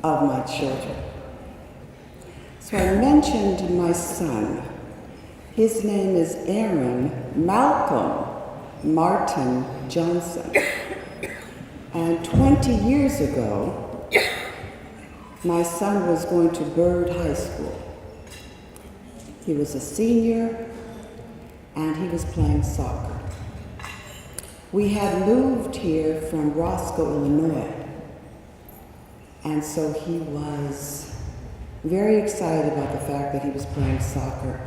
of my children. So I mentioned my son. His name is Aaron Malcolm Martin Johnson. And 20 years ago, my son was going to Byrd High School. He was a senior, and he was playing soccer. We had moved here from Roscoe, Illinois, and so he was very excited about the fact that he was playing soccer.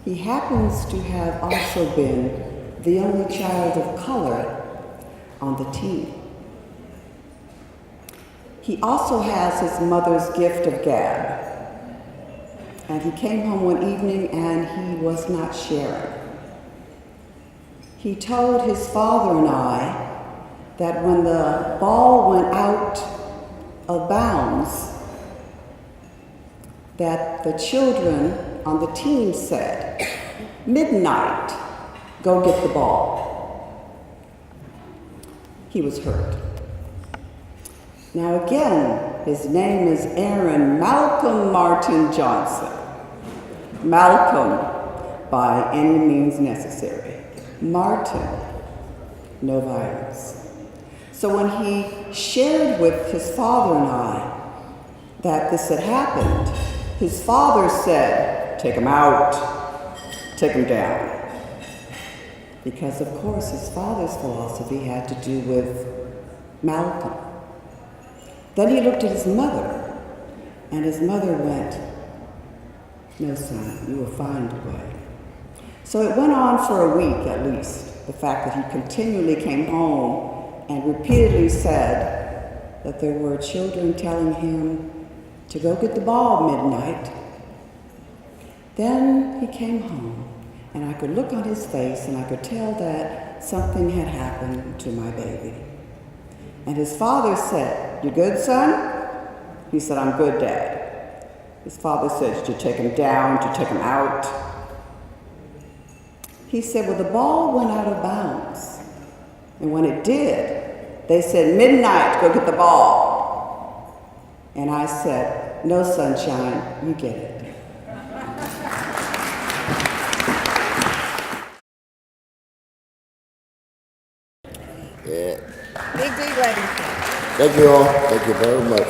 He happens to have also been the only child of color on the team. He also has his mother's gift of gab. And he came home one evening and he was not sharing. He told his father and I that when the ball went out of bounds, that the children on the team said, "Midnight, go get the ball." He was hurt. Now again, his name is Aaron Malcolm Martin Johnson. Malcolm, by any means necessary. Martin, no violence. So when he shared with his father and I that this had happened, his father said, "Take him out, take him down." Because of course his father's philosophy had to do with Malcolm. Then he looked at his mother, and his mother went, "No, son, you will find a way." So it went on for a week at least, the fact that he continually came home and repeatedly said that there were children telling him to go get the ball midnight. Then he came home, and I could look on his face, and I could tell that something had happened to my baby. And his father said, "You good, son?" He said, "I'm good, Dad." His father said, "Did you take him down? Did you take him out?" He said, "Well, the ball went out of bounds. And when it did, they said, 'Midnight, go get the ball.'" And I said, "No, sunshine, you get it." Yeah. Big D ready. Thank you all. Thank you very much.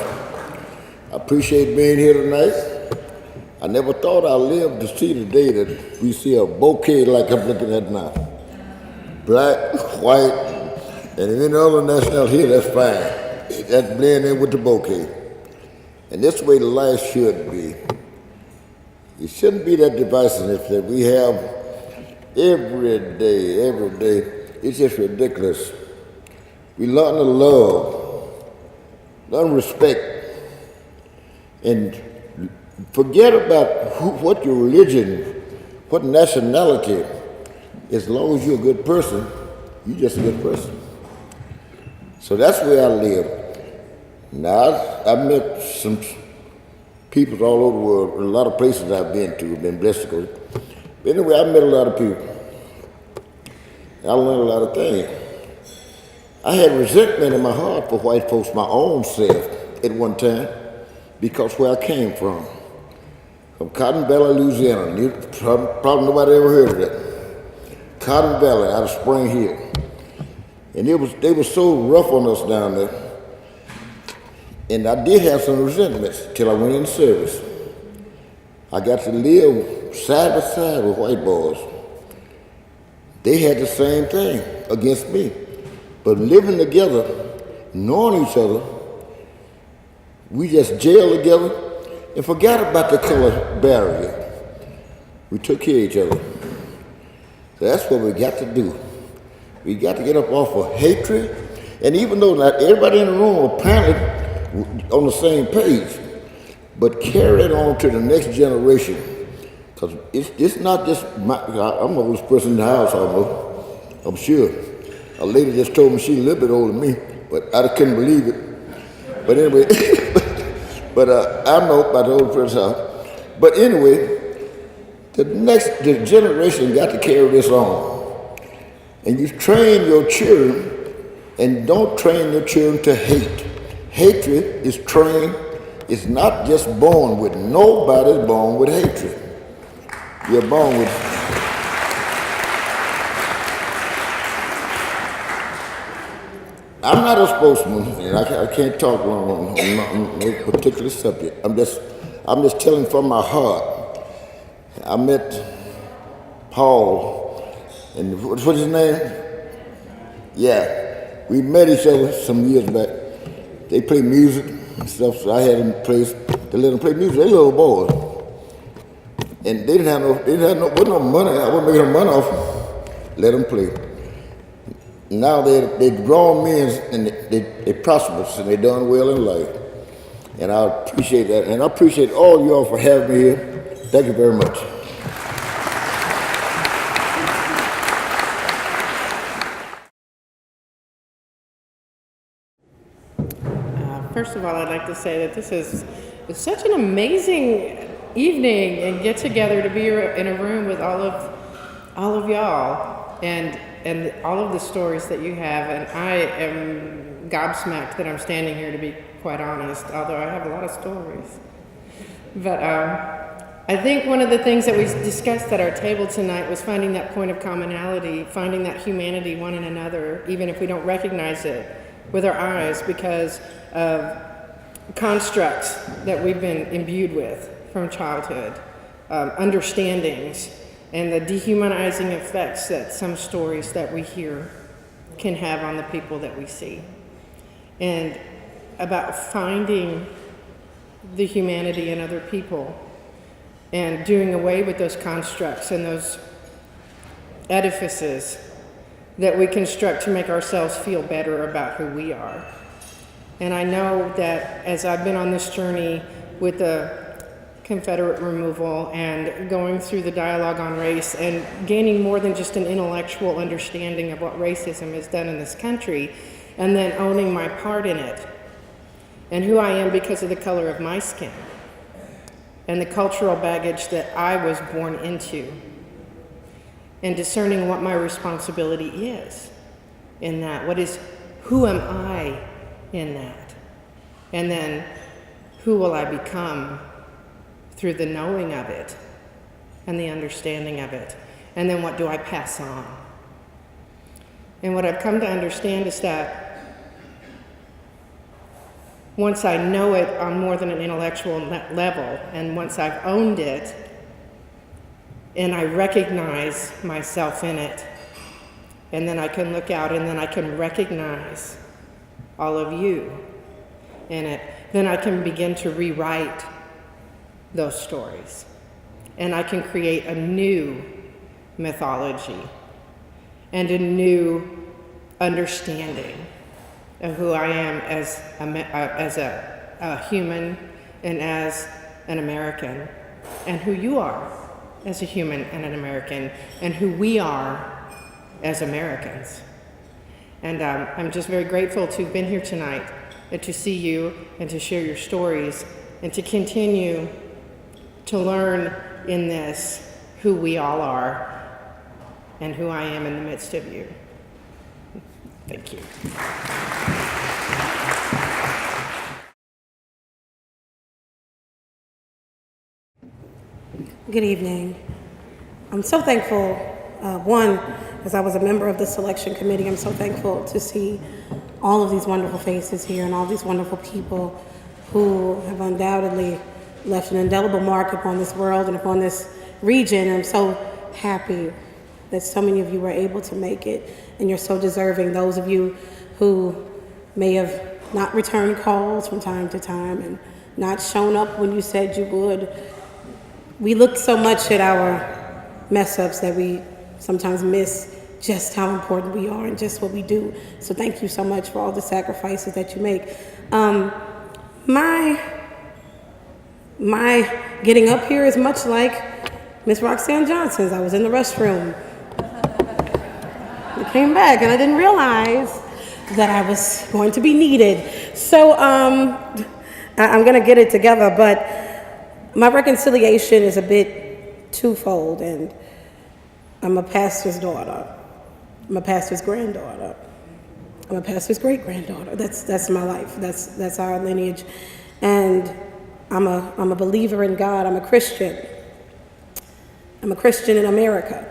I appreciate being here tonight. I never thought I'd live to see the day that we see a bouquet like I'm looking at now. Black, white, and if any other national here, that's fine. That blend in with the bouquet. And this way life should be. It shouldn't be that divisiveness that we have every day, every day. It's just ridiculous. We learn to love, learn respect, and forget about what your religion, what nationality. As long as you're a good person, you're just a good person. So that's where I live. Now, I've met some people all over the world, in a lot of places I've been to, been blessed to go. But anyway, I met a lot of people. I learned a lot of things. I had resentment in my heart for white folks, my own self, at one time, because where I came from Cotton Valley, Louisiana. Probably nobody ever heard of that. Cotton Valley, out of Spring Hill. And they were so rough on us down there. And I did have some resentments till I went in service. I got to live side by side with white boys. They had the same thing against me. But living together, knowing each other, we just jailed together and forgot about the color barrier. We took care of each other. So that's what we got to do. We got to get up off of hatred. And even though not everybody in the room apparently on the same page, but carry it on to the next generation. Because it's not just I'm the oldest person in the house almost, I'm sure. A lady just told me she's a little bit older than me, but I couldn't believe it. But anyway, I'm about the old person's house. But anyway, the generation got to carry this on. And you train your children, and don't train your children to hate. Hatred is trained is not just born with, nobody's born with hatred. You're born with, I'm not a spokesman, and I can't talk on no particular subject. I'm just telling from my heart. I met Paul, and what's his name? Yeah, we met each other some years back. They play music and stuff, so I had them to let them play music. They little boys, and they didn't have no money. I wasn't making no money off them. Let them play. Now they grown men and they prosperous and they done well in life. And I appreciate that. And I appreciate all y'all for having me here. Thank you very much. First of all, I'd like to say that it's such an amazing evening and get together to be in a room with all of y'all and all of the stories that you have. And I am gobsmacked that I'm standing here, to be quite honest, although I have a lot of stories. But I think one of the things that we discussed at our table tonight was finding that point of commonality, finding that humanity one in another, even if we don't recognize it with our eyes, because of constructs that we've been imbued with from childhood, understandings, and the dehumanizing effects that some stories that we hear can have on the people that we see. And about finding the humanity in other people and doing away with those constructs and those edifices that we construct to make ourselves feel better about who we are. And I know that as I've been on this journey with the Confederate removal and going through the dialogue on race and gaining more than just an intellectual understanding of what racism has done in this country, and then owning my part in it and who I am because of the color of my skin and the cultural baggage that I was born into, and discerning what my responsibility is in that. Who am I in that? And then who will I become through the knowing of it and the understanding of it? And then what do I pass on? And what I've come to understand is that once I know it on more than an intellectual level, and once I've owned it, and I recognize myself in it, and then I can look out and then I can recognize all of you in it, then I can begin to rewrite those stories. And I can create a new mythology and a new understanding of who I am as a human and as an American, and who you are as a human and an American, and who we are as Americans. And I'm just very grateful to have been here tonight and to see you and to share your stories and to continue to learn in this who we all are and who I am in the midst of you. Thank you. Good evening. I'm so thankful, one, as I was a member of the selection committee, I'm so thankful to see all of these wonderful faces here and all these wonderful people who have undoubtedly left an indelible mark upon this world and upon this region. I'm so happy that so many of you were able to make it, and you're so deserving. Those of you who may have not returned calls from time to time and not shown up when you said you would. We look so much at our mess ups that we sometimes miss just how important we are and just what we do. So thank you so much for all the sacrifices that you make. My getting up here is much like Miss Roxanne Johnson's. I was in the restroom. I came back and I didn't realize that I was going to be needed. So I'm going to get it together, but my reconciliation is a bit twofold, and I'm a pastor's daughter. I'm a pastor's granddaughter. I'm a pastor's great-granddaughter. That's my life. That's our lineage. And I'm a believer in God. I'm a Christian. I'm a Christian in America.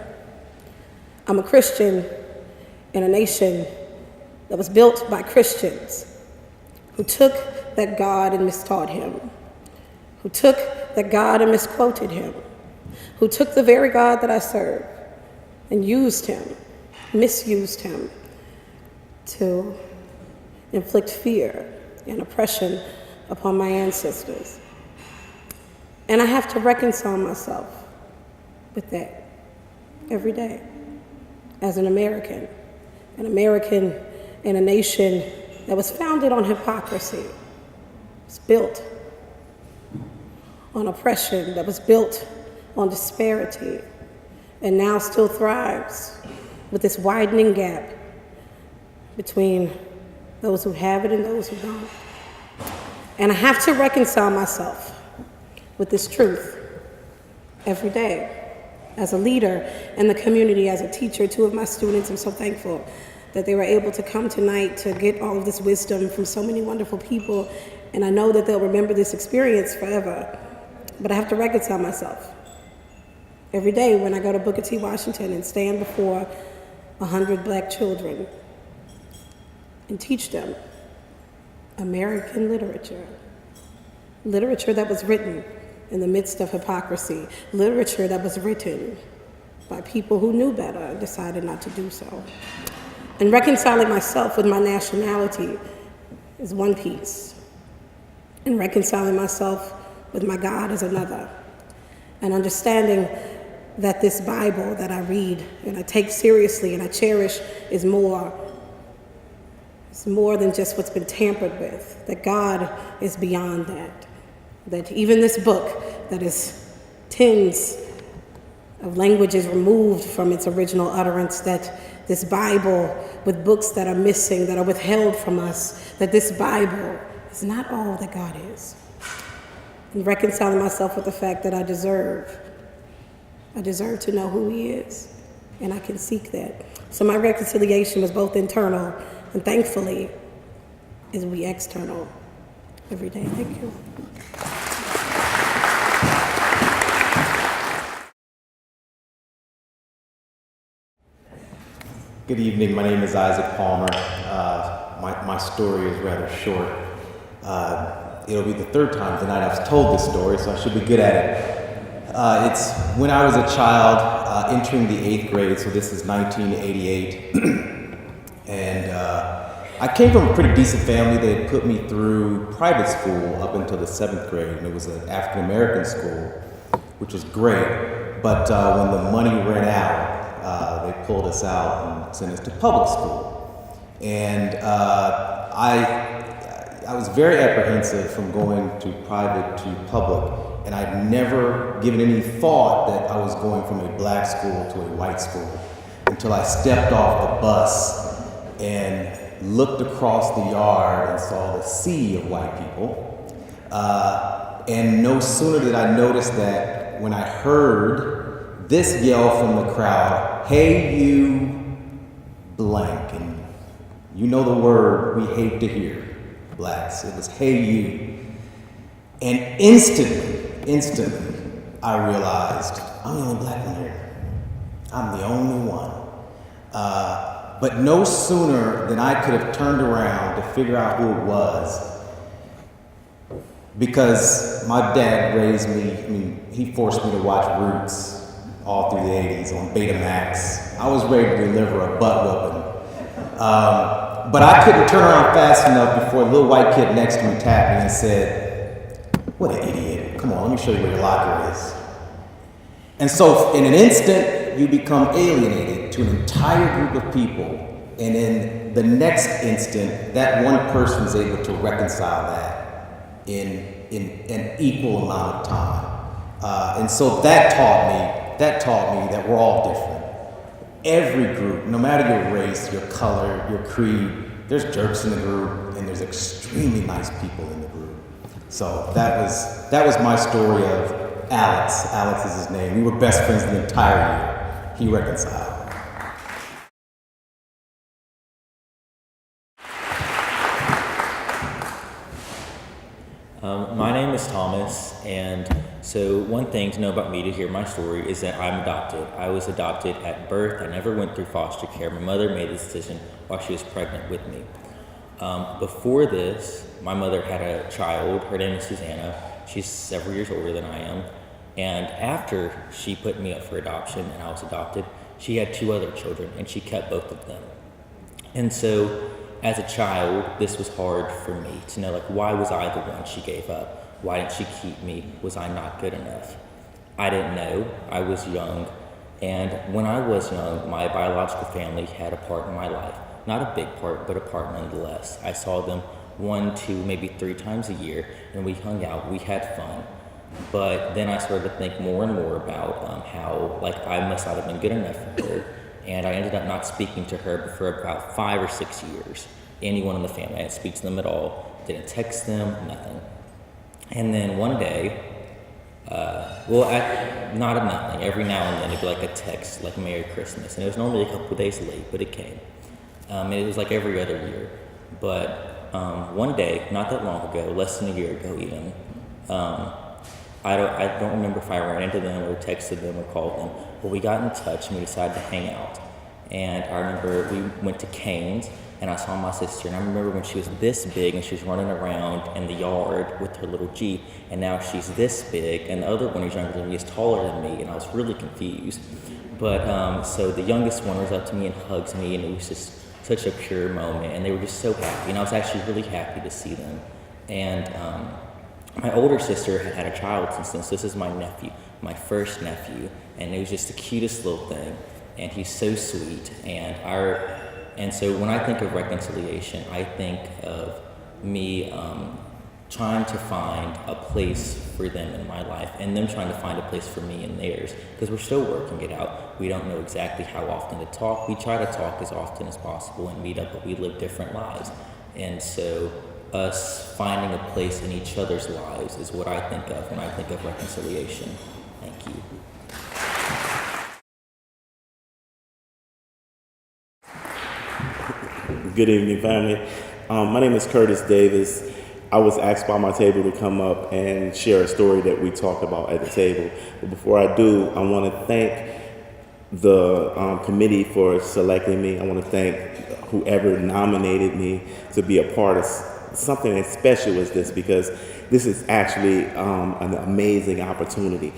I'm a Christian in a nation that was built by Christians who took that God and mistaught him, who took that God and misquoted him, who took the very God that I serve and used him, misused him to inflict fear and oppression upon my ancestors. And I have to reconcile myself with that every day as an American in a nation that was founded on hypocrisy. It's built on oppression, that was built on disparity, and now still thrives with this widening gap between those who have it and those who don't. And I have to reconcile myself with this truth every day. As a leader in the community, as a teacher, two of my students, I'm so thankful that they were able to come tonight to get all of this wisdom from so many wonderful people. And I know that they'll remember this experience forever. But I have to reconcile myself every day when I go to Booker T. Washington and stand before 100 black children and teach them American literature. Literature that was written in the midst of hypocrisy. Literature that was written by people who knew better and decided not to do so. And reconciling myself with my nationality is one piece. And reconciling myself with my God is another. And understanding that this Bible that I read and I take seriously and I cherish is more. It's more than just what's been tampered with. That God is beyond that. That even this book that is tens of languages removed from its original utterance, that this Bible with books that are missing, that are withheld from us, that this Bible is not all that God is. And reconciling myself with the fact that I deserve to know who he is, and I can seek that. So my reconciliation was both internal and thankfully is we external every day. Thank you. Good evening. My name is Isaac Palmer. My story is rather short. It'll be the third time tonight I've told this story, so I should be good at it. It's when I was a child entering the 8th grade, so this is 1988. And I came from a pretty decent family. They had put me through private school up until the 7th grade, and it was an African American school, which was great. But when the money ran out, they pulled us out and sent us to public school. And I was very apprehensive from going to private to public, and I'd never given any thought that I was going from a black school to a white school until I stepped off the bus and looked across the yard and saw the sea of white people. And no sooner did I notice that when I heard this yell from the crowd, "Hey you blank," and you know the word we hate to hear, blacks. It was "Hey you." And instantly, I realized I'm the only black one here. I'm the only one. But no sooner than I could have turned around to figure out who it was, because my dad raised me, he forced me to watch Roots all through the 80s on Betamax. I was ready to deliver a butt whooping. But I couldn't turn around fast enough before a little white kid next to me tapped me and said, "What an idiot. Come on, let me show you where your locker is." And so in an instant, you become alienated to an entire group of people. And in the next instant, that one person is able to reconcile that in an equal amount of time. And so that taught me that we're all different. Every group, no matter your race, your color, your creed, there's jerks in the group, and there's extremely nice people in the group. So that was my story of Alex. Alex is his name. We were best friends the entire year. He reconciled. My name is Thomas, and so one thing to know about me to hear my story is that I'm adopted. I was adopted at birth. I never went through foster care. My mother made the decision while she was pregnant with me. Before this, my mother had a child. Her name is Susanna. She's several years older than I am. And after she put me up for adoption and I was adopted, she had 2 other children, and she kept both of them. And so as a child, this was hard for me to know, like, why was I the one she gave up? Why didn't she keep me? Was I not good enough? I didn't know. I was young. And when I was young, my biological family had a part in my life. Not a big part, but a part nonetheless. I saw them 1, 2, maybe 3 times a year, and we hung out, we had fun. But then I started to think more and more about how, like, I must not have been good enough for her. And I ended up not speaking to her for about 5 or 6 years. Anyone in the family, I didn't speak to them at all, didn't text them, nothing. And then one day, not a nothing, every now and then it'd be like a text, like Merry Christmas. And it was normally a couple of days late, but it came. And it was like every other year. But one day, not that long ago, less than a year ago even, I don't remember if I ran into them or texted them or called them, but we got in touch and we decided to hang out. And I remember we went to Cane's and I saw my sister, and I remember when she was this big and she was running around in the yard with her little Jeep, and now she's this big, and the other one who's younger than me is taller than me, and I was really confused. But so the youngest one was up to me and hugs me, and it was just such a pure moment, and they were just so happy, and I was actually really happy to see them. And my older sister had had a child since then, so this is my nephew, my first nephew, and it was just the cutest little thing, and he's so sweet. And so when I think of reconciliation, I think of me trying to find a place for them in my life, and them trying to find a place for me in theirs, because we're still working it out. We don't know exactly how often to talk. We try to talk as often as possible and meet up, but we live different lives. And so us finding a place in each other's lives is what I think of when I think of reconciliation. Thank you. Good evening, family. My name is Curtis Davis. I was asked by my table to come up and share a story that we talked about at the table. But before I do, I want to thank the committee for selecting me. I want to thank whoever nominated me to be a part of something as special as this, because this is actually an amazing opportunity.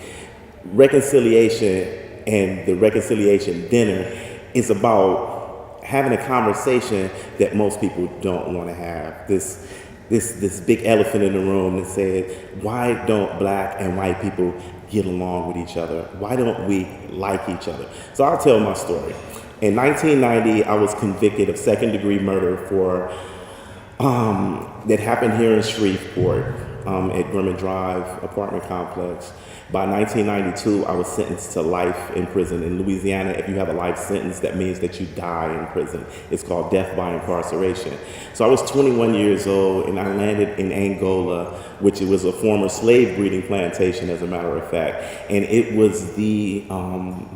Reconciliation and the reconciliation dinner is about having a conversation that most people don't want to have. This big elephant in the room that said, why don't black and white people get along with each other? Why don't we like each other? So I'll tell my story. In 1990, I was convicted of second-degree murder for that happened here in Shreveport at Grimmett Drive apartment complex. By 1992, I was sentenced to life in prison. In Louisiana, if you have a life sentence, that means that you die in prison. It's called death by incarceration. So I was 21 years old, and I landed in Angola, which was a former slave breeding plantation, as a matter of fact. And it was the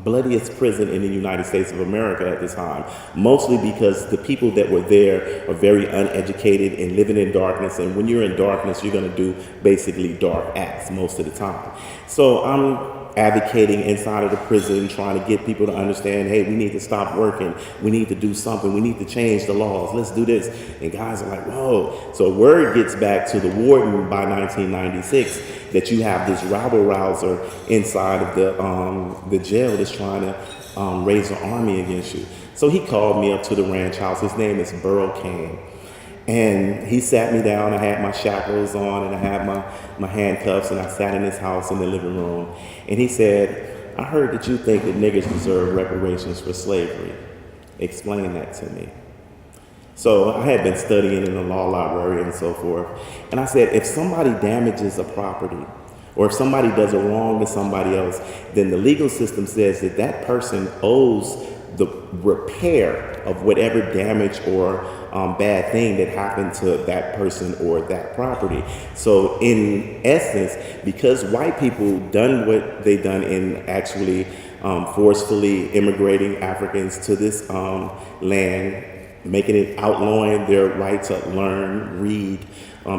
bloodiest prison in the United States of America at the time, mostly because the people that were there are very uneducated and living in darkness. And when you're in darkness, you're going to do basically dark acts most of the time. So I'm advocating inside of the prison, trying to get people to understand, hey, we need to stop working. We need to do something. We need to change the laws. Let's do this. And guys are like, whoa. So word gets back to the warden by 1996 that you have this rabble-rouser inside of the jail that's trying to raise an army against you. So he called me up to the ranch house. His name is Burl Kane. And he sat me down. I had my shackles on and I had my handcuffs, and I sat in his house in the living room. And he said, I heard that you think that niggers deserve reparations for slavery. Explain that to me. So I had been studying in the law library and so forth. And I said, if somebody damages a property, or if somebody does a wrong to somebody else, then the legal system says that that person owes the repair of whatever damage or bad thing that happened to that person or that property. So in essence, because white people done what they done in actually forcefully immigrating Africans to this land making it outlawing their right to learn, read,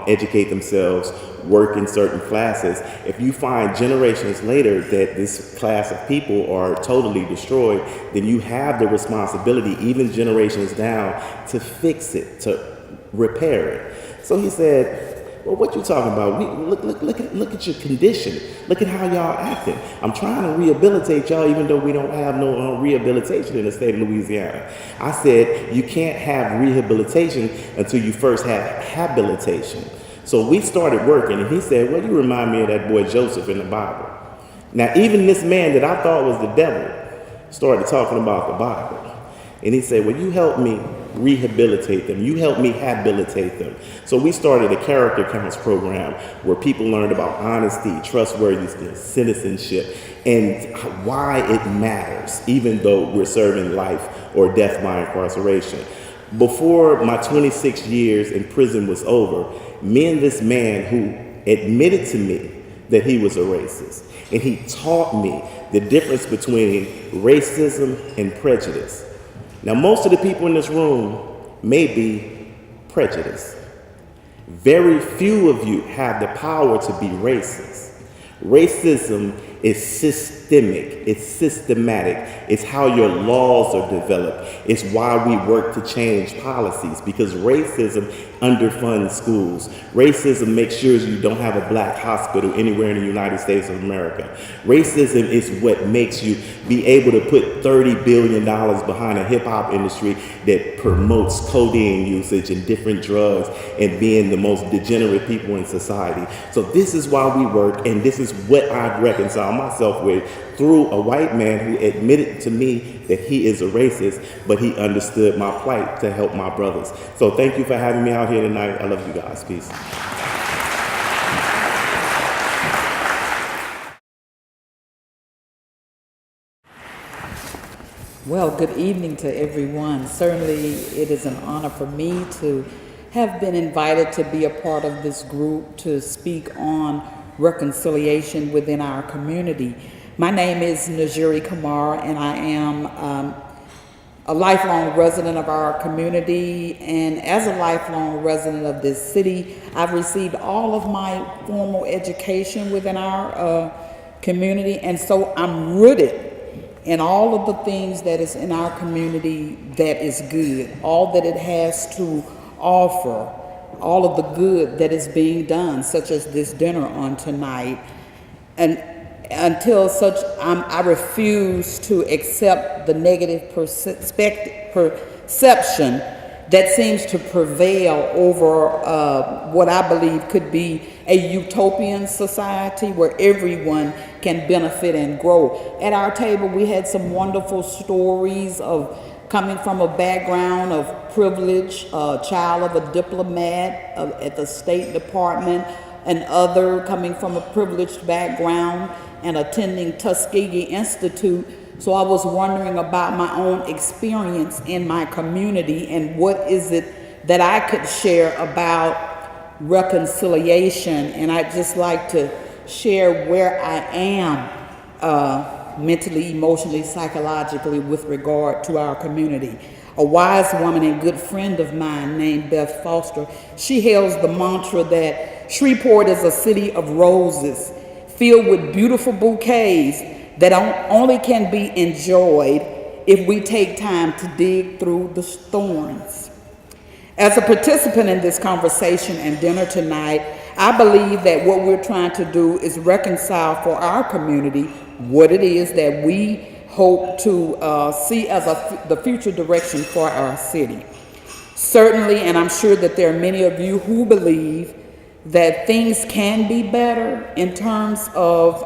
educate themselves, work in certain classes. If you find generations later that this class of people are totally destroyed, then you have the responsibility, even generations down, to fix it, to repair it. So he said, well, what you talking about? Look at your condition. Look at how y'all acting. I'm trying to rehabilitate y'all, even though we don't have no rehabilitation in the state of Louisiana. I said, you can't have rehabilitation until you first have habilitation. So we started working, and he said, well, you remind me of that boy Joseph in the Bible. Now, even this man that I thought was the devil started talking about the Bible. And he said, well, you help me rehabilitate them. You help me habilitate them. So we started a character counts program where people learned about honesty, trustworthiness, citizenship, and why it matters, even though we're serving life or death by incarceration. Before my 26 years in prison was over, me and this man who admitted to me that he was a racist, and he taught me the difference between racism and prejudice. Now, most of the people in this room may be prejudiced. Very few of you have the power to be racist. Racism is systemic, it's systematic, it's how your laws are developed, it's why we work to change policies, because racism underfunds schools. Racism makes sure you don't have a black hospital anywhere in the United States of America. Racism is what makes you be able to put $30 billion behind a hip-hop industry that promotes codeine usage and different drugs and being the most degenerate people in society. So this is why we work, and this is what I reconcile myself with through a white man who admitted to me that he is a racist, but he understood my plight to help my brothers. So thank you for having me out here tonight. I love you guys. Peace. Well, good evening to everyone. Certainly it is an honor for me to have been invited to be a part of this group to speak on reconciliation within our community. My name is Najiri Kamara, and I am a lifelong resident of our community, and as a lifelong resident of this city, I've received all of my formal education within our community, and so I'm rooted in all of the things that is in our community that is good, all that it has to offer, all of the good that is being done, such as this dinner on tonight. And until such, I refuse to accept the negative perception that seems to prevail over what I believe could be a utopian society where everyone can benefit and grow. At our table, we had some wonderful stories of coming from a background of privilege, a child of a diplomat at the State Department, and other coming from a privileged background and attending Tuskegee Institute. So I was wondering about my own experience in my community and what is it that I could share about reconciliation. And I'd just like to share where I am mentally, emotionally, psychologically with regard to our community. A wise woman and good friend of mine named Beth Foster, she hails the mantra that Shreveport is a city of roses filled with beautiful bouquets that only can be enjoyed if we take time to dig through the thorns. As a participant in this conversation and dinner tonight, I believe that what we're trying to do is reconcile for our community what it is that we hope to see as the future direction for our city. Certainly, and I'm sure that there are many of you who believe that things can be better in terms of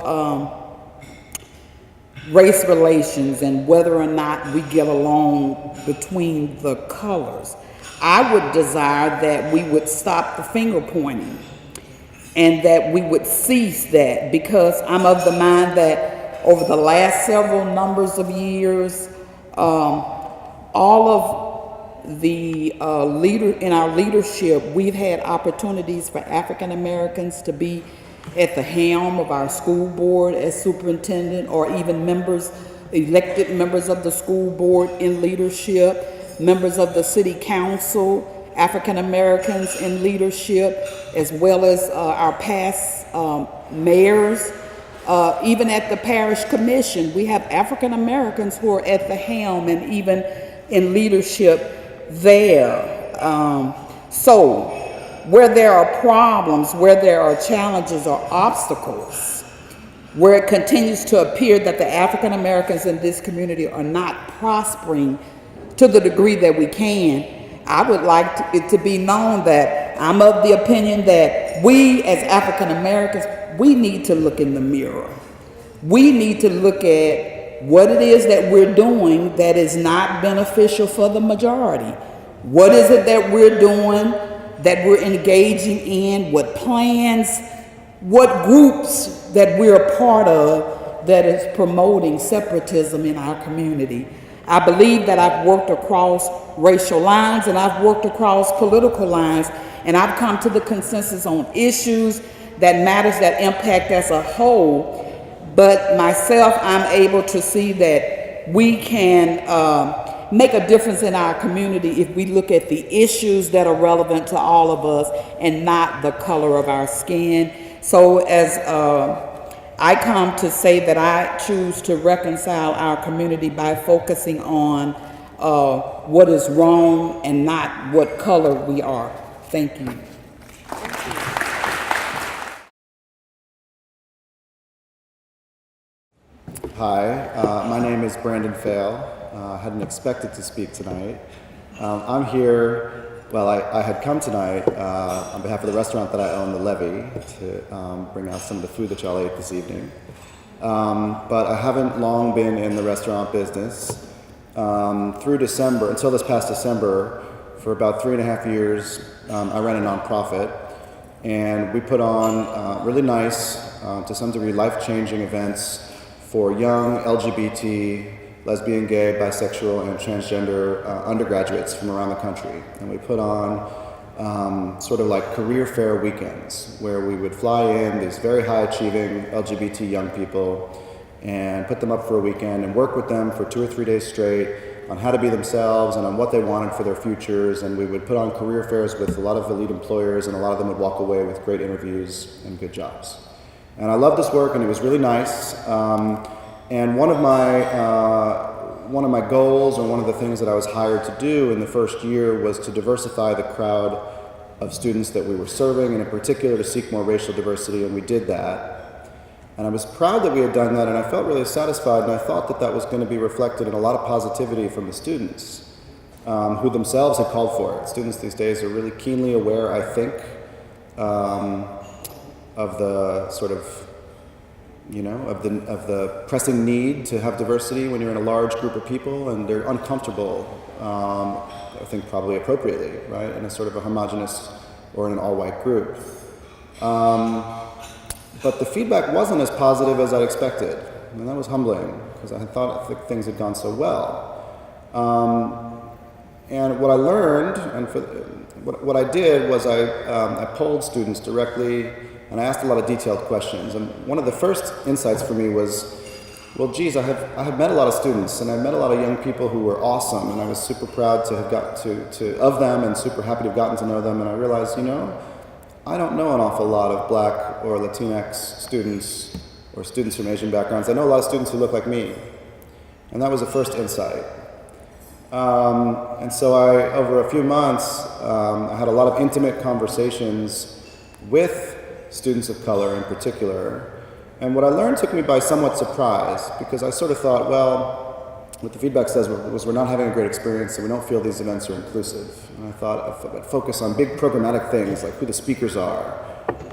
race relations and whether or not we get along between the colors. I would desire that we would stop the finger pointing and that we would cease that, because I'm of the mind that over the last several numbers of years, all of the in our leadership, we've had opportunities for African Americans to be at the helm of our school board as superintendent, or even elected members of the school board in leadership. members of the city council, African Americans in leadership, as well as our past mayors. Even at the parish commission, we have African Americans who are at the helm and even in leadership there. So where there are problems, where there are challenges or obstacles, where it continues to appear that the African Americans in this community are not prospering to the degree that we can, I would like it to be known that I'm of the opinion that we as African Americans, we need to look in the mirror. We need to look at what it is that we're doing that is not beneficial for the majority. What is it that we're doing, that we're engaging in, what plans, what groups that we're a part of that is promoting separatism in our community. I believe that I've worked across racial lines and I've worked across political lines, and I've come to the consensus on issues that matters, that impact as a whole. But myself, I'm able to see that we can make a difference in our community if we look at the issues that are relevant to all of us and not the color of our skin. So as I come to say that I choose to reconcile our community by focusing on what is wrong and not what color we are. Thank you. Hi, my name is Brandon Fail. I hadn't expected to speak tonight. I'm here, well, I had come tonight on behalf of the restaurant that I own, The Levy, to bring out some of the food that y'all ate this evening. But I haven't long been in the restaurant business. Through December, until this past December, for about 3.5 years, I ran a nonprofit, and we put on really nice, to some degree, life-changing events for young LGBT, lesbian, gay, bisexual, and transgender undergraduates from around the country. And we put on sort of like career fair weekends where we would fly in these very high-achieving LGBT young people and put them up for a weekend and work with them for 2 or 3 days straight on how to be themselves and on what they wanted for their futures. And we would put on career fairs with a lot of elite employers, and a lot of them would walk away with great interviews and good jobs. And I loved this work, and it was really nice. And one of my goals, or one of the things that I was hired to do in the first year, was to diversify the crowd of students that we were serving, and in particular to seek more racial diversity, and we did that. And I was proud that we had done that, and I felt really satisfied, and I thought that that was going to be reflected in a lot of positivity from the students, who themselves had called for it. Students these days are really keenly aware, I think, of the sort of, of the pressing need to have diversity when you're in a large group of people, and they're uncomfortable, I think probably appropriately, right, in a sort of a homogenous or in an all-white group. But the feedback wasn't as positive as I'd expected, and that was humbling, because I thought things had gone so well. And what I learned, and what I did was I polled students directly, and I asked a lot of detailed questions. And one of the first insights for me was, well, geez, I have met a lot of students, and I've met a lot of young people who were awesome, and I was super proud to have got of them, and super happy to have gotten to know them. And I realized, I don't know an awful lot of Black or Latinx students, or students from Asian backgrounds. I know a lot of students who look like me. And that was the first insight. And so over a few months, I had a lot of intimate conversations with students of color in particular. And what I learned took me by somewhat surprise, because I sort of thought, well, what the feedback says was we're not having a great experience, and we don't feel these events are inclusive. And I thought I'd focus on big programmatic things like who the speakers are,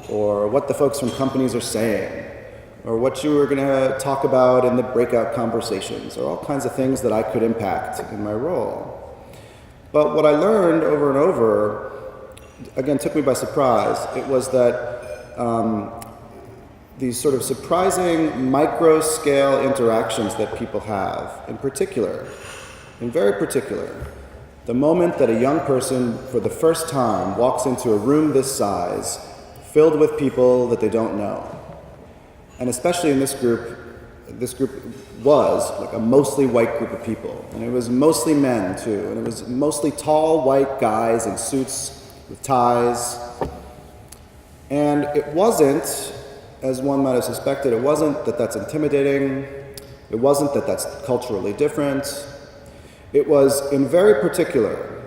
or what the folks from companies are saying, or what you were going to talk about in the breakout conversations, or all kinds of things that I could impact in my role. But what I learned over and over, again, took me by surprise. It was that these sort of surprising micro-scale interactions that people have, in very particular, the moment that a young person for the first time walks into a room this size, filled with people that they don't know. And especially in this group, this group was like a mostly white group of people, and it was mostly men too, and it was mostly tall white guys in suits with ties. And it wasn't, as one might have suspected, it wasn't that that's intimidating, it wasn't that that's culturally different. It was in very particular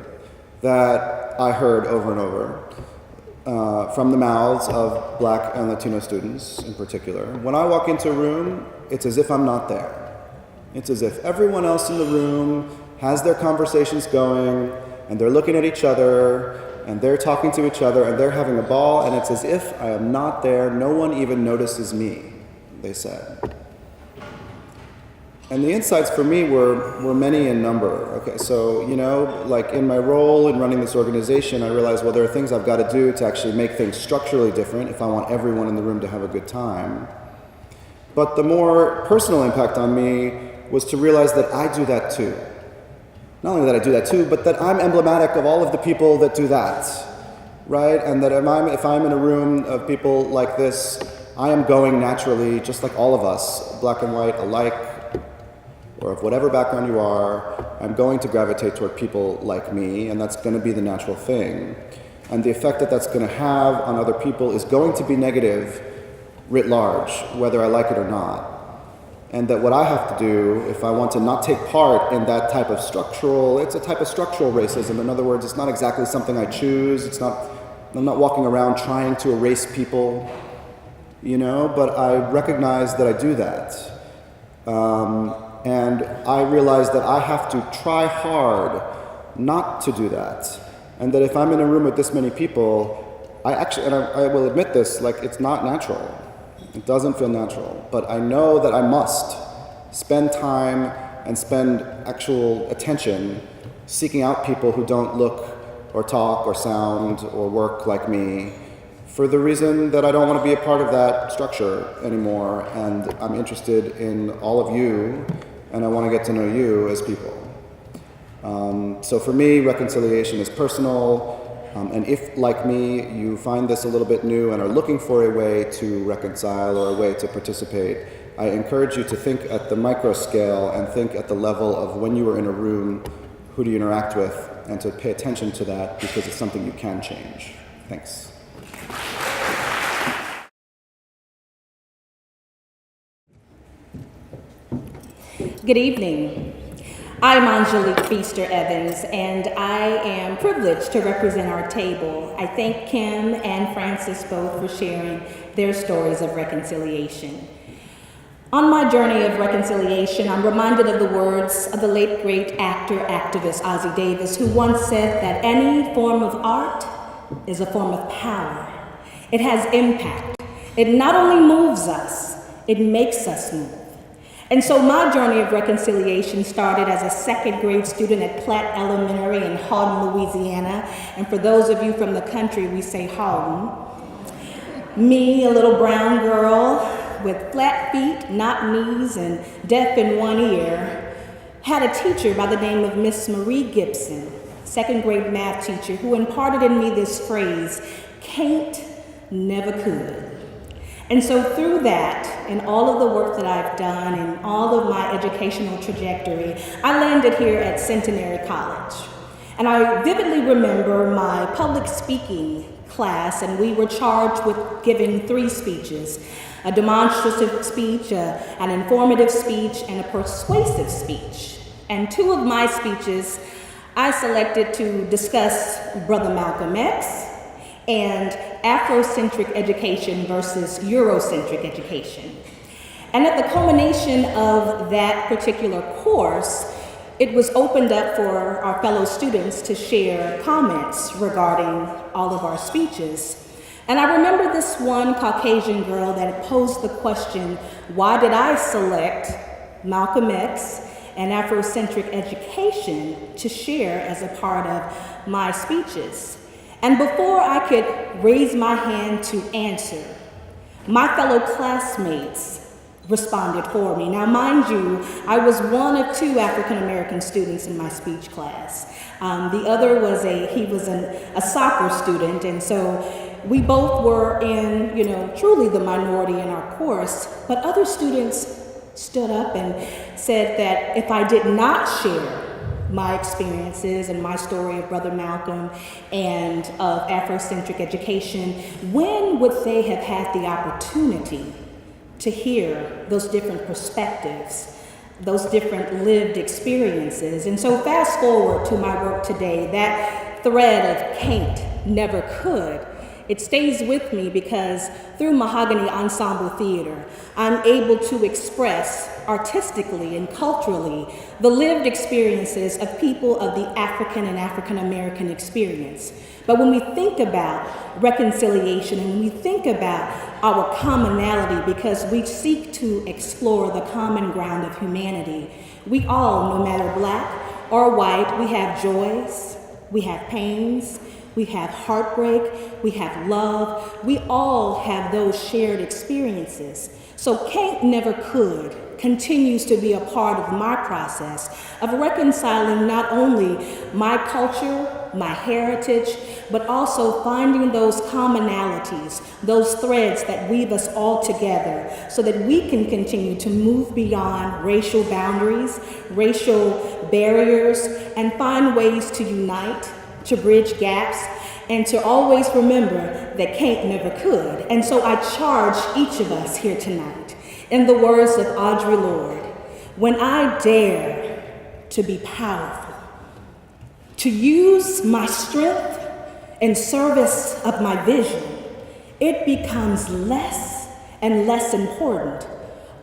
that I heard over and over from the mouths of Black and Latino students in particular. When I walk into a room, it's as if I'm not there. It's as if everyone else in the room has their conversations going, and they're looking at each other, and they're talking to each other, and they're having a ball, and it's as if I am not there. No one even notices me, they said. And the insights for me were many in number. Okay, so, like in my role in running this organization, I realized, well, there are things I've got to do to actually make things structurally different if I want everyone in the room to have a good time. But the more personal impact on me was to realize that I do that too. Not only that I do that too, but that I'm emblematic of all of the people that do that, right? And that if I'm in a room of people like this, I am going naturally, just like all of us, Black and white alike, or of whatever background you are, I'm going to gravitate toward people like me, and that's going to be the natural thing. And the effect that that's going to have on other people is going to be negative writ large, whether I like it or not. And that what I have to do, if I want to not take part in that type of it's a type of structural racism. In other words, it's not exactly something I choose. I'm not walking around trying to erase people, but I recognize that I do that. And I realize that I have to try hard not to do that. And that if I'm in a room with this many people, I will admit this, it's not natural. It doesn't feel natural, but I know that I must spend time and spend actual attention seeking out people who don't look or talk or sound or work like me, for the reason that I don't want to be a part of that structure anymore, and I'm interested in all of you, and I want to get to know you as people. So for me, reconciliation is personal. And if, like me, you find this a little bit new and are looking for a way to reconcile or a way to participate, I encourage you to think at the micro scale and think at the level of when you are in a room, who do you interact with, and to pay attention to that because it's something you can change. Thanks. Good evening. I'm Angelique Feaster Evans, and I am privileged to represent our table. I thank Kim and Francis both for sharing their stories of reconciliation. On my journey of reconciliation, I'm reminded of the words of the late great activist Ossie Davis, who once said that any form of art is a form of power. It has impact. It not only moves us, it makes us move. And so my journey of reconciliation started as a second grade student at Platt Elementary in Houghton, Louisiana. And for those of you from the country, we say Houghton. Me, a little brown girl with flat feet, not knees, and deaf in one ear, had a teacher by the name of Miss Marie Gibson, second grade math teacher, who imparted in me this phrase, "Can't, never could." And so through that, and all of the work that I've done and all of my educational trajectory, I landed here at Centenary College. And I vividly remember my public speaking class, and we were charged with giving 3 speeches: a demonstrative speech, an informative speech, and a persuasive speech. And 2 of my speeches, I selected to discuss Brother Malcolm X and Afrocentric education versus Eurocentric education. And at the culmination of that particular course, it was opened up for our fellow students to share comments regarding all of our speeches. And I remember this one Caucasian girl that posed the question, why did I select Malcolm X and Afrocentric education to share as a part of my speeches? And before I could raise my hand to answer, my fellow classmates responded for me. Now, mind you, I was one of 2 African American students in my speech class. The other was a soccer student, and so we both were in, truly the minority in our course, but other students stood up and said that if I did not share my experiences and my story of Brother Malcolm and of Afrocentric education, when would they have had the opportunity to hear those different perspectives, those different lived experiences? And so fast forward to my work today, that thread of can't, never could, it stays with me because through Mahogany Ensemble Theater, I'm able to express artistically and culturally the lived experiences of people of the African and African American experience. But when we think about reconciliation and when we think about our commonality, because we seek to explore the common ground of humanity, we all, no matter black or white, we have joys, we have pains, we have heartbreak, we have love. We all have those shared experiences. So can't, never could continues to be a part of my process of reconciling not only my culture, my heritage, but also finding those commonalities, those threads that weave us all together so that we can continue to move beyond racial boundaries, racial barriers, and find ways to unite, to bridge gaps, and to always remember that can't, never could. And so I charge each of us here tonight, in the words of Audre Lorde, when I dare to be powerful, to use my strength in service of my vision, it becomes less and less important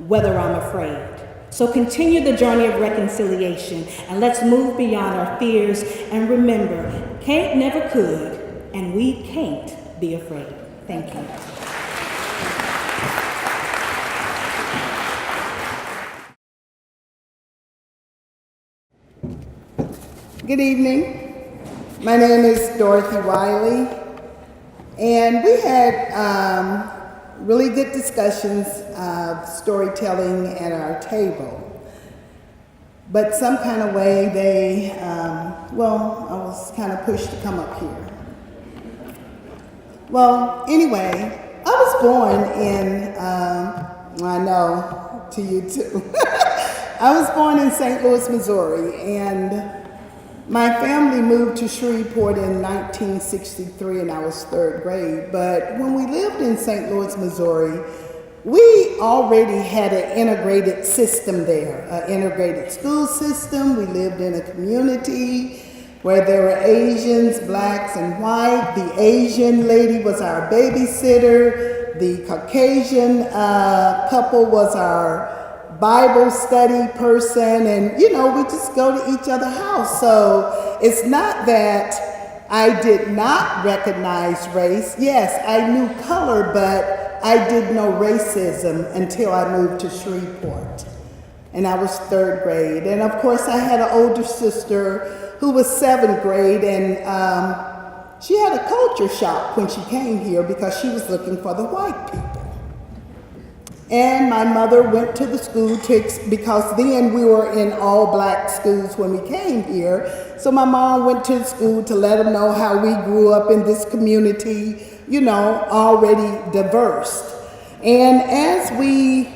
whether I'm afraid. So continue the journey of reconciliation and let's move beyond our fears and remember, can't, never could, and we can't be afraid. Thank you. Good evening. My name is Dorothy Wiley, and we had really good discussions of storytelling at our table. But some kind of way they, I was kind of pushed to come up here. Well, anyway, I was born in, I know, to you too. I was born in St. Louis, Missouri, and my family moved to Shreveport in 1963, and I was third grade. But when we lived in St. Louis, Missouri, we already had an integrated system there, an integrated school system. We lived in a community where there were Asians, blacks, and white. The Asian lady was our babysitter. The Caucasian couple was our Bible study person, and we just go to each other's house. So it's not that I did not recognize race. Yes, I knew color, but I did know racism until I moved to Shreveport. And I was third grade. And of course, I had an older sister who was seventh grade, and she had a culture shock when she came here because she was looking for the white people. And my mother went to the school because then we were in all black schools when we came here. So my mom went to the school to let them know how we grew up in this community, already diverse. And as we,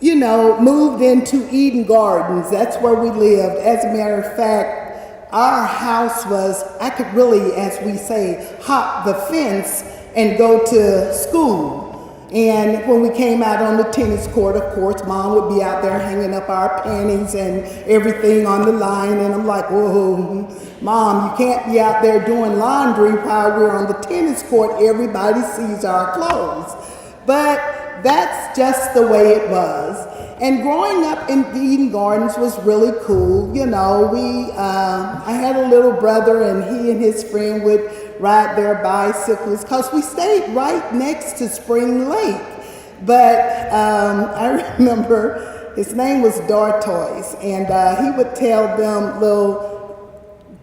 moved into Eden Gardens, that's where we lived. As a matter of fact, our house was, I could really, as we say, hop the fence and go to school. And when we came out on the tennis court, of course, Mom would be out there hanging up our panties and everything on the line. And I'm like, whoa, Mom, you can't be out there doing laundry while we're on the tennis court. Everybody sees our clothes. But that's just the way it was. And growing up in Eden Gardens was really cool. I had a little brother, and he and his friend would ride their bicycles because we stayed right next to Spring Lake. But I remember his name was Dartois, and he would tell them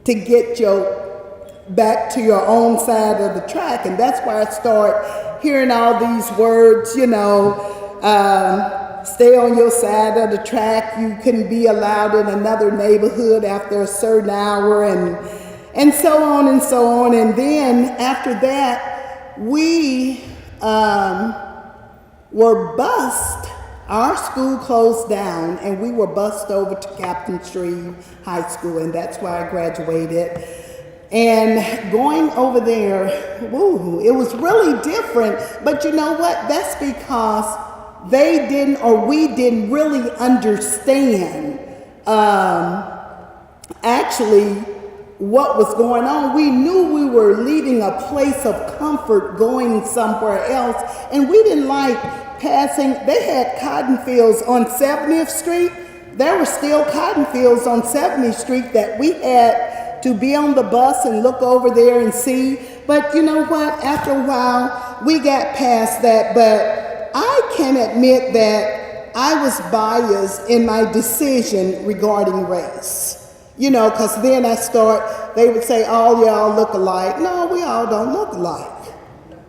to get back to your own side of the track. And that's why I start hearing all these words, stay on your side of the track. You couldn't be allowed in another neighborhood after a certain hour, and so on and so on. And then after that, we were bused our school closed down and we were bused over to Captain Shreve High School, and that's where I graduated. And going over there, woo, it was really different. But you know what? That's because they didn't, or we didn't really understand actually what was going on. We knew we were leaving a place of comfort going somewhere else, and we didn't like passing. They had cotton fields on 70th Street. There were still cotton fields on 70th Street that we had to be on the bus and look over there and see. But you know what? After a while, we got past that. But I can admit that I was biased in my decision regarding race. You know, because then they would say, all y'all look alike. No, we all don't look alike.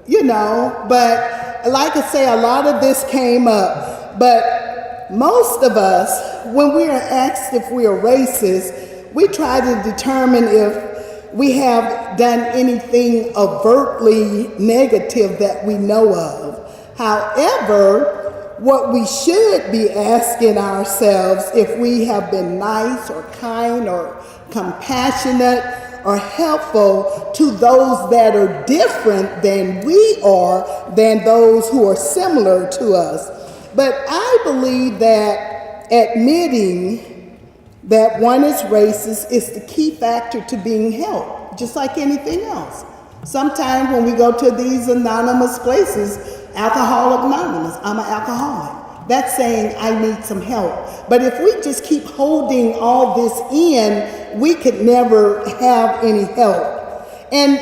You know, but like I say, a lot of this came up. But most of us, when we are asked if we are racist, we try to determine if we have done anything overtly negative that we know of. However, what we should be asking ourselves, if we have been nice or kind or compassionate or helpful to those that are different than we are, than those who are similar to us. But I believe that admitting that one is racist is the key factor to being helped, just like anything else. Sometimes when we go to these anonymous places, Alcoholic Anonymous, I'm an alcoholic. That's saying I need some help. But if we just keep holding all this in, we could never have any help. And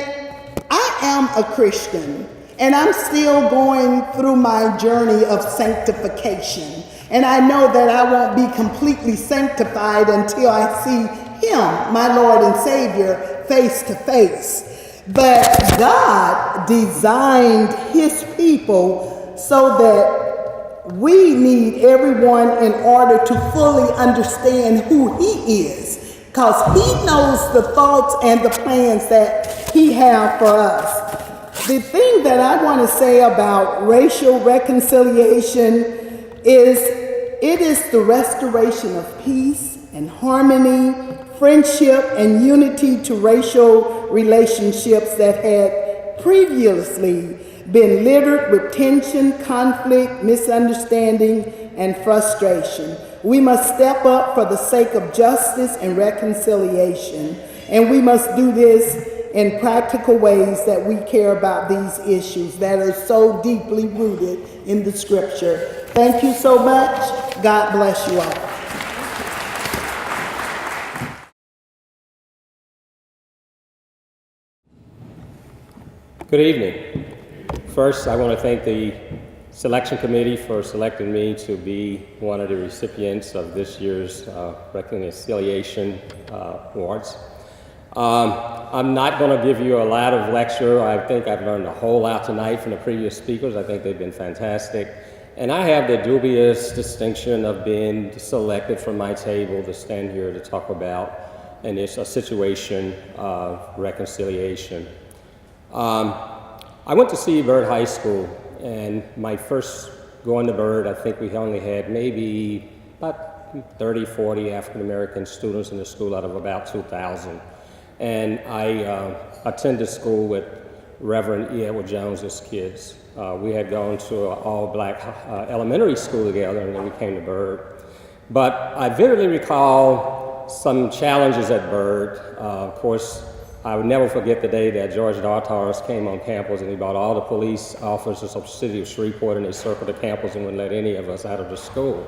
I am a Christian, and I'm still going through my journey of sanctification. And I know that I won't be completely sanctified until I see Him, my Lord and Savior, face to face. But God designed His people so that we need everyone in order to fully understand who He is, because He knows the thoughts and the plans that He has for us. The thing that I want to say about racial reconciliation is it is the restoration of peace and harmony, friendship and unity to racial relationships that had previously been littered with tension, conflict, misunderstanding, and frustration. We must step up for the sake of justice and reconciliation, and we must do this in practical ways that we care about these issues that are so deeply rooted in the scripture. Thank you so much. God bless you all. Good evening. First, I want to thank the selection committee for selecting me to be one of the recipients of this year's reconciliation awards. I'm not going to give you a lot of lecture. I think I've learned a whole lot tonight from the previous speakers. I think they've been fantastic. And I have the dubious distinction of being selected from my table to stand here to talk about a situation of reconciliation. I went to see Byrd High School, and my first going to Byrd, I think we only had maybe about 30, 40 African-American students in the school out of about 2,000. And I attended school with Reverend E. Edward Jones's kids. We had gone to an all-black elementary school together, and then we came to Byrd. But I vividly recall some challenges at Byrd. Of course, I would never forget the day that George Dartars came on campus and he brought all the police officers of the city of Shreveport, and they circled the campus and wouldn't let any of us out of the school.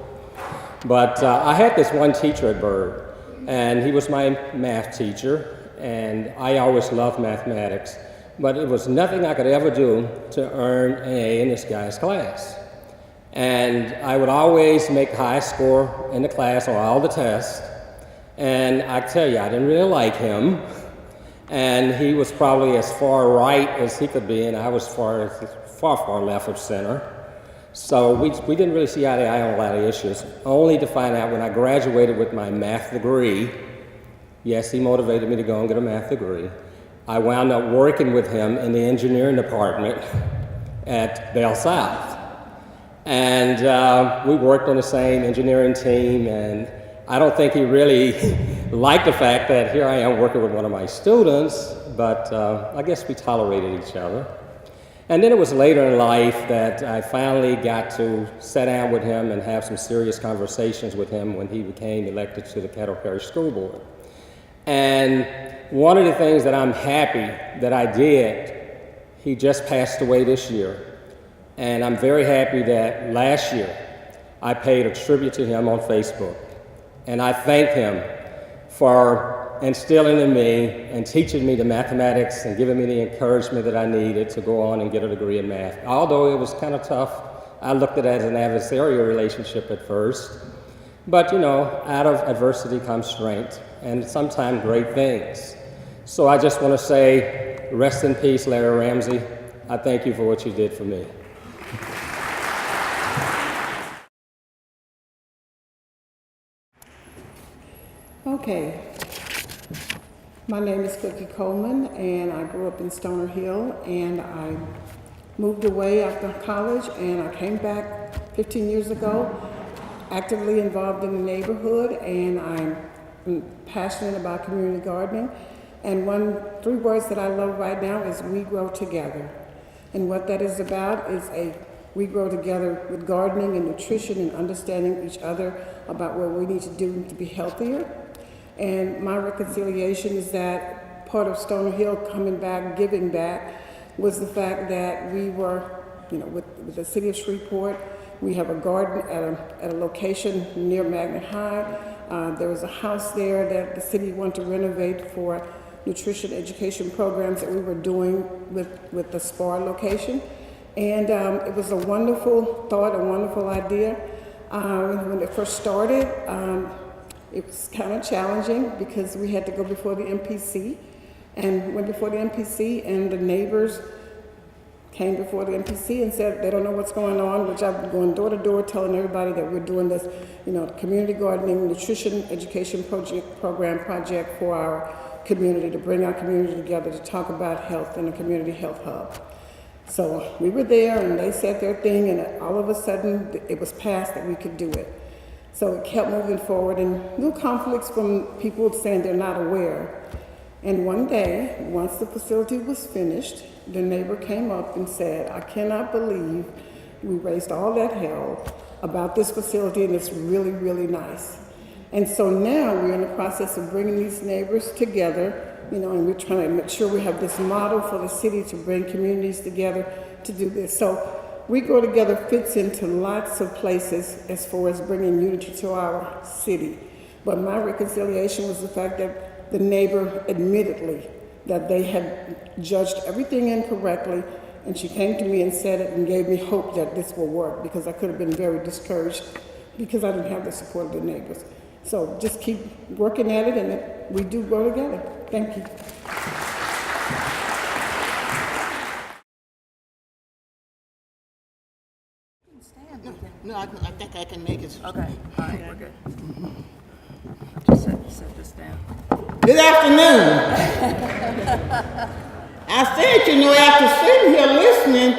But I had this one teacher at Byrd, and he was my math teacher, and I always loved mathematics, but it was nothing I could ever do to earn an A in this guy's class. And I would always make the highest score in the class on all the tests, and I tell you, I didn't really like him. And he was probably as far right as he could be, and I was far left of center. So we didn't really see eye to eye on a lot of issues, only to find out when I graduated with my math degree. Yes, he motivated me to go and get a math degree. I wound up working with him in the engineering department at Bell South. And we worked on the same engineering team, and I don't think he really liked the fact that here I am working with one of my students, but I guess we tolerated each other. And then it was later in life that I finally got to sit down with him and have some serious conversations with him when he became elected to the Caddo Parish School Board. And one of the things that I'm happy that I did, he just passed away this year. And I'm very happy that last year I paid a tribute to him on Facebook. And I thank him for instilling in me and teaching me the mathematics and giving me the encouragement that I needed to go on and get a degree in math. Although it was kind of tough, I looked at it as an adversarial relationship at first. But you know, out of adversity comes strength and sometimes great things. So I just want to say, rest in peace, Larry Ramsey. I thank you for what you did for me. Okay, my name is Cookie Coleman, and I grew up in Stoner Hill, and I moved away after college, and I came back 15 years ago, actively involved in the neighborhood, and I'm passionate about community gardening. And three words that I love right now is we grow together. And what that is about is we grow together with gardening and nutrition and understanding each other about what we need to do to be healthier. And my reconciliation is that part of Stoner Hill coming back, giving back, was the fact that we were, with the city of Shreveport, we have a garden at a location near Magnet High. There was a house there that the city wanted to renovate for nutrition education programs that we were doing with the SPAR location. And it was a wonderful thought, a wonderful idea. When it first started, it was kind of challenging because we had to go before the MPC, and went before the MPC, and the neighbors came before the MPC and said they don't know what's going on, which I've been going door to door telling everybody that we're doing this, community gardening, nutrition education program project for our community, to bring our community together to talk about health in a community health hub. So we were there, and they said their thing, and all of a sudden it was passed that we could do it. So it kept moving forward, and little conflicts from people saying they're not aware. And one day, once the facility was finished, the neighbor came up and said, I cannot believe we raised all that hell about this facility, and it's really, really nice. And so now we're in the process of bringing these neighbors together, and we're trying to make sure we have this model for the city to bring communities together to do this. So We Grow Together fits into lots of places as far as bringing unity to our city. But my reconciliation was the fact that the neighbor admittedly that they had judged everything incorrectly, and she came to me and said it and gave me hope that this will work, because I could have been very discouraged because I didn't have the support of the neighbors. So just keep working at it, and we do grow together. Thank you. No, I think I can make it. Okay, all right, we're good. Just set this down. Good afternoon. I said, after sitting here listening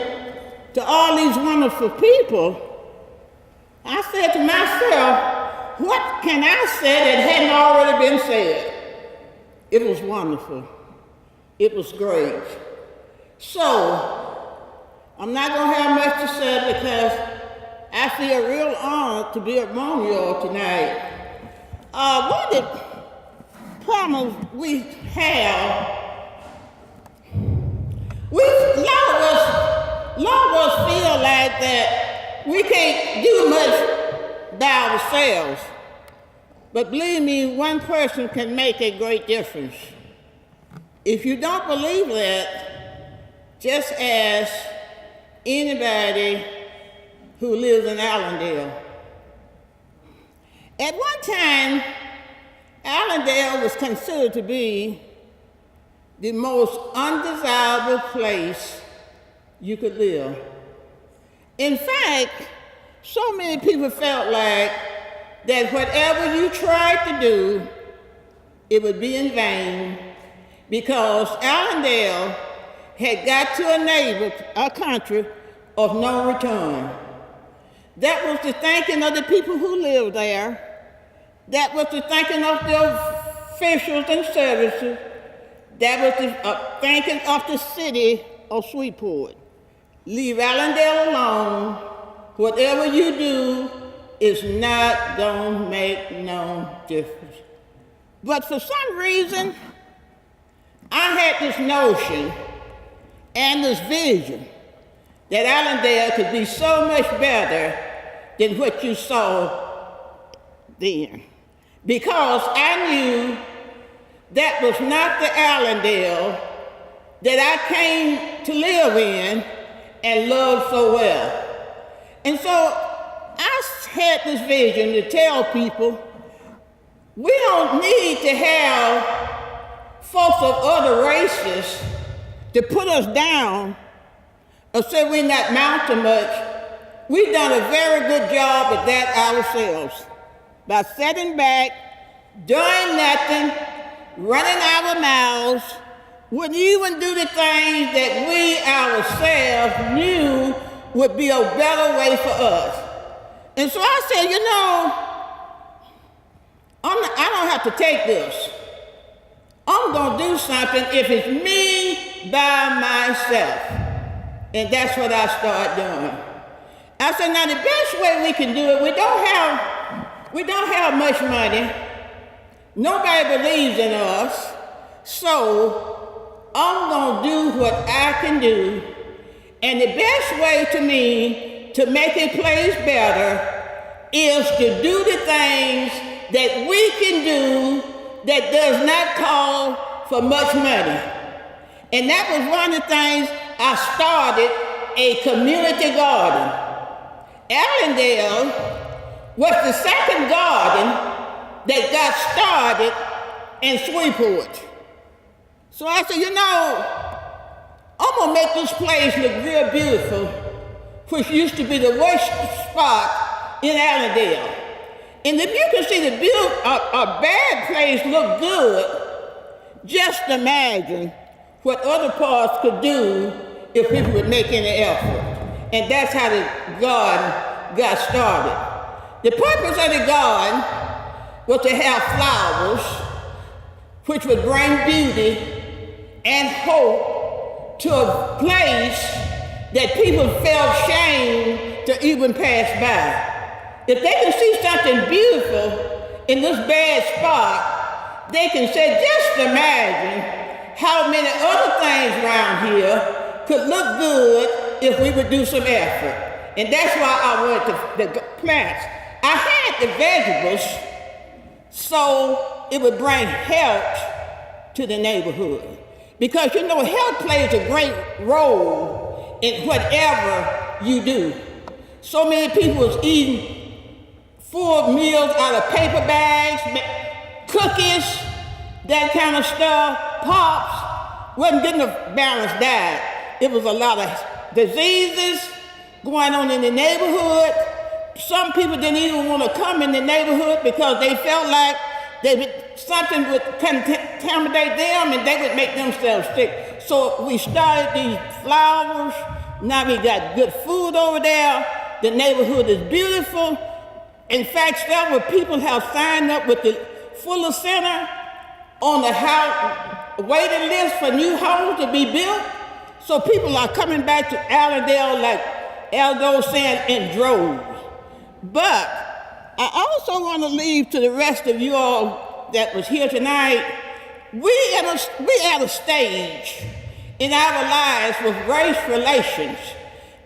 to all these wonderful people, I said to myself, what can I say that hadn't already been said? It was wonderful. It was great. So, I'm not going to have much to say because I feel real honored to be among you all tonight. One of the problems we have, a lot of us feel like that we can't do much by ourselves. But believe me, one person can make a great difference. If you don't believe that, just ask anybody who lives in Allendale. At one time, Allendale was considered to be the most undesirable place you could live. In fact, so many people felt like that whatever you tried to do, it would be in vain, because Allendale had got to a country of no return. That was the thinking of the people who lived there. That was the thinking of the officials and services. That was the thinking of the city of Shreveport. Leave Allendale alone. Whatever you do is not gonna make no difference. But for some reason, I had this notion and this vision that Allendale could be so much better than what you saw then. Because I knew that was not the Allendale that I came to live in and love so well. And so I had this vision to tell people, we don't need to have folks of other races to put us down or say we're not mounting much. We've done a very good job at that ourselves by sitting back, doing nothing, running our mouths, wouldn't even do the things that we ourselves knew would be a better way for us. And so I said, you know, I don't have to take this. I'm gonna do something if it's me by myself. And that's what I started doing. I said, now the best way we can do it, we don't have much money. Nobody believes in us. So I'm gonna do what I can do. And the best way to me to make a place better is to do the things that we can do that does not call for much money. And that was one of the things I started, a community garden. Allendale was the second garden that got started in Shreveport. So I said, you know, I'm gonna make this place look real beautiful, which used to be the worst spot in Allendale. And if you can see a bad place look good, just imagine what other parts could do if people would make any effort. And that's how the garden got started. The purpose of the garden was to have flowers, which would bring beauty and hope to a place that people felt shame to even pass by. If they can see something beautiful in this bad spot, they can say, just imagine how many other things around here could look good if we would do some effort. And that's why I wanted the plants. I had the vegetables so it would bring health to the neighborhood. Because you know, health plays a great role in whatever you do. So many people was eating full meals out of paper bags, cookies, that kind of stuff, pops, wasn't getting a balanced diet. It was a lot of diseases going on in the neighborhood. Some people didn't even want to come in the neighborhood because they felt like something would contaminate them and they would make themselves sick. So we started these flowers. Now we got good food over there. The neighborhood is beautiful. In fact, several people have signed up with the Fuller Center on the house waiting list for new homes to be built. So people are coming back to Allendale, like Aldo saying, in droves. But I also want to leave to the rest of you all that was here tonight, we at a stage in our lives with race relations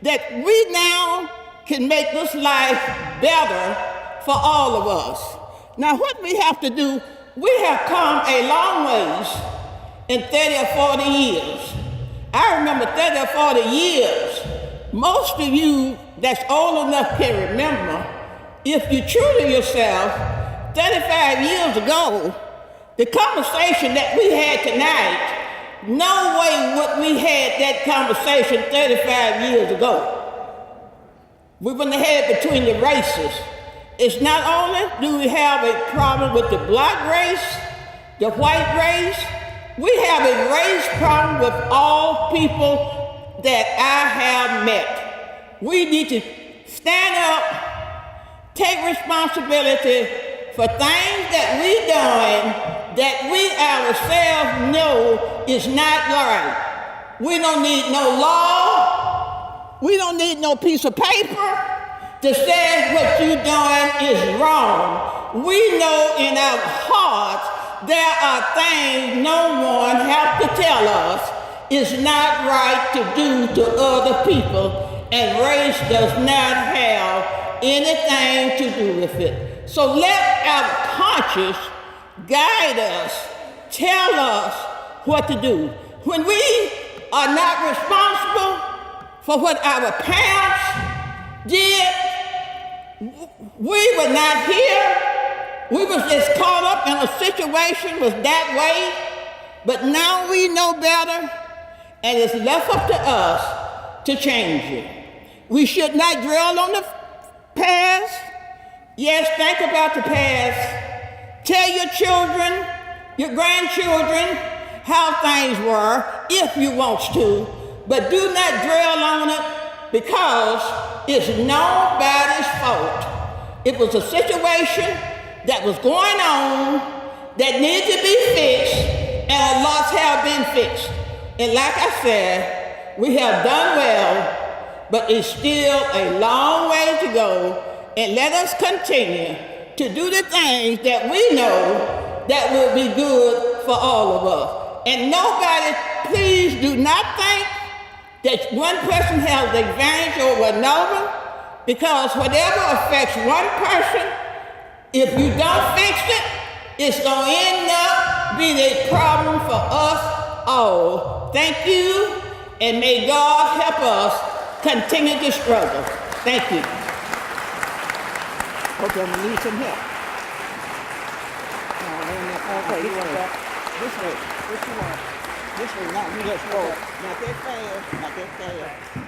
that we now can make this life better for all of us. Now what we have to do, we have come a long ways in 30 or 40 years. I remember 30 or 40 years. Most of you that's old enough can remember, if you're true to yourself, 35 years ago, the conversation that we had tonight, no way would we had that conversation 35 years ago. We wouldn't have had between the races. It's not only do we have a problem with the black race, the white race, we have a race problem with all people that I have met. We need to stand up take responsibility for things that we doing that we ourselves know is not right. We don't need no law. We don't need no piece of paper to say what you doing is wrong. We know in our hearts there are things no one have to tell us is not right to do to other people, and race does not have anything to do with it. So let our conscience guide us, tell us what to do. When we are not responsible for what our parents did, we were not here. We was just caught up in a situation was that way, but now we know better, and it's left up to us to change it. We should not dwell on the past. Yes, think about the past. Tell your children, your grandchildren, how things were, if you want to, but do not dwell on it because it's nobody's fault. It was a situation that was going on that needed to be fixed, and a lot have been fixed. And like I said, we have done well, but it's still a long way to go, and let us continue to do the things that we know that will be good for all of us. And nobody, please do not think that one person has the advantage over another, because whatever affects one person, if you don't fix it, it's going to end up being a problem for us all. Thank you, and may God help us continue to struggle. Thank you. Okay, I'm going to need some help. Okay, you want that? This way. What you want? This way, not me. Let's roll. Not that fast. Not that fast.